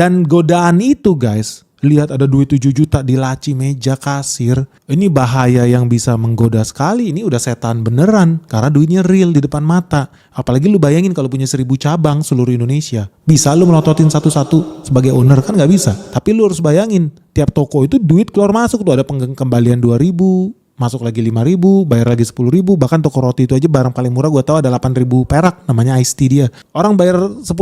Dan godaan itu guys, lihat ada duit 7 juta di laci meja kasir. Ini bahaya yang bisa menggoda sekali. Ini udah setan beneran. Karena duitnya real di depan mata. Apalagi lu bayangin kalau punya 1000 cabang seluruh Indonesia. Bisa lu melototin satu-satu sebagai owner? Kan gak bisa. Tapi lu harus bayangin. Tiap toko itu duit keluar masuk tuh. Ada kembalian 2.000. Masuk lagi 5.000, bayar lagi 10.000, bahkan toko roti itu aja barang paling murah gue tahu ada 8.000 perak, namanya iced tea dia. Orang bayar 10.000,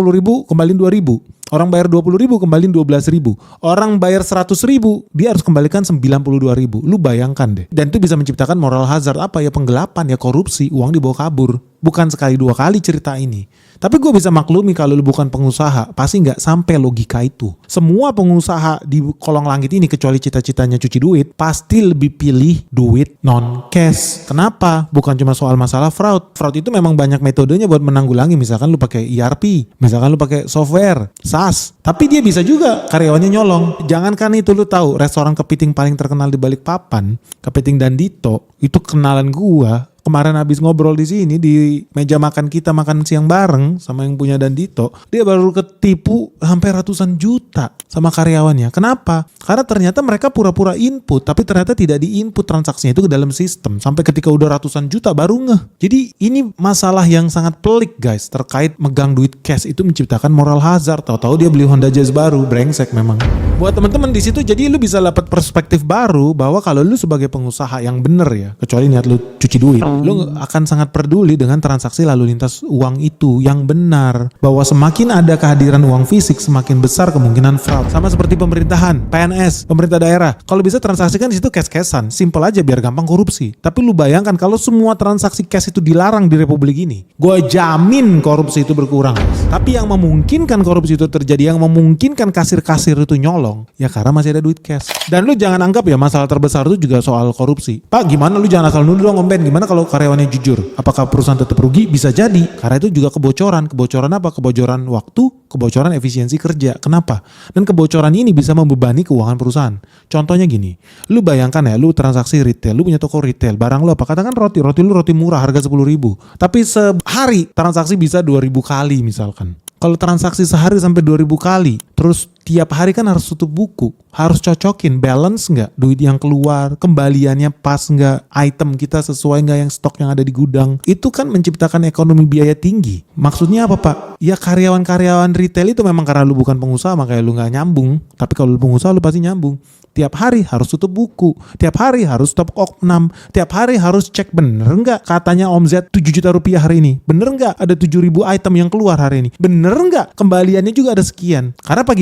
kembaliin 2.000. Orang bayar 20.000, kembaliin 12.000. Orang bayar 100.000, dia harus kembalikan 92.000. Lu bayangkan deh. Dan itu bisa menciptakan moral hazard, apa ya, penggelapan, ya korupsi, uang dibawa kabur. Bukan sekali 2 kali cerita ini. Tapi gue bisa maklumi kalau lu bukan pengusaha, pasti nggak sampai logika itu. Semua pengusaha di kolong langit ini kecuali cita-citanya cuci duit, pasti lebih pilih duit non cash. Kenapa? Bukan cuma soal masalah fraud. Fraud itu memang banyak metodenya buat menanggulangi. Misalkan lu pakai ERP, misalkan lu pakai software, SaaS. Tapi dia bisa juga karyawannya nyolong. Jangankan itu, lu tahu restoran kepiting paling terkenal di Balikpapan, Kepiting Dandito, itu kenalan gua. Kemarin habis ngobrol di sini di meja makan kita makan siang bareng sama yang punya Dandito, dia baru ketipu hampir ratusan juta sama karyawannya. Kenapa? Karena ternyata mereka pura-pura input, tapi ternyata tidak di-input transaksinya itu ke dalam sistem. Sampai ketika udah ratusan juta baru ngeh. Jadi ini masalah yang sangat pelik guys, terkait megang duit cash itu menciptakan moral hazard. Tahu-tahu dia beli Honda Jazz baru, brengsek memang. Buat teman-teman di situ, jadi lu bisa dapat perspektif baru bahwa kalau lu sebagai pengusaha yang bener ya, kecuali niat lu cuci duit, lu akan sangat peduli dengan transaksi lalu lintas uang itu yang benar. Bahwa semakin ada kehadiran uang fisik, semakin besar kemungkinan fraud. Sama seperti pemerintahan, PNS, pemerintah daerah. Kalau bisa transaksikan di situ cash-cashan, simple aja biar gampang korupsi. Tapi lu bayangkan kalau semua transaksi cash itu dilarang di republik ini, gue jamin korupsi itu berkurang. Tapi yang memungkinkan korupsi itu terjadi, yang memungkinkan kasir-kasir itu nyolong, ya karena masih ada duit cash. Dan lu jangan anggap ya masalah terbesar itu juga soal korupsi. Pak, gimana lu jangan asal nuduh dong Om Ben, gimana kalau karyawannya jujur? Apakah perusahaan tetap rugi? Bisa jadi. Karena itu juga kebocoran. Kebocoran apa? Kebocoran waktu, kebocoran efisiensi kerja. Kenapa? Dan kebocoran ini bisa membebani keuangan perusahaan. Contohnya gini, lu bayangkan ya, lu transaksi retail, lu punya toko retail, barang lu apa? Katakan roti lu roti murah harga 10.000. Tapi sehari transaksi bisa 2.000 kali misalkan. Kalau transaksi sehari sampai 2.000 kali, terus tiap hari kan harus tutup buku, harus cocokin balance nggak, duit yang keluar, kembaliannya pas nggak, item kita sesuai nggak yang stok yang ada di gudang. Itu kan menciptakan ekonomi biaya tinggi. Maksudnya apa Pak? Ya karyawan-karyawan retail itu memang karena lu bukan pengusaha makanya lu nggak nyambung. Tapi kalau lu pengusaha lu pasti nyambung. Tiap hari harus tutup buku, tiap hari harus stop oknam, tiap hari harus cek bener nggak katanya omzet 7 juta rupiah hari ini, bener nggak ada 7.000 item yang keluar hari ini, bener nggak kembaliannya juga ada sekian. Karena pagi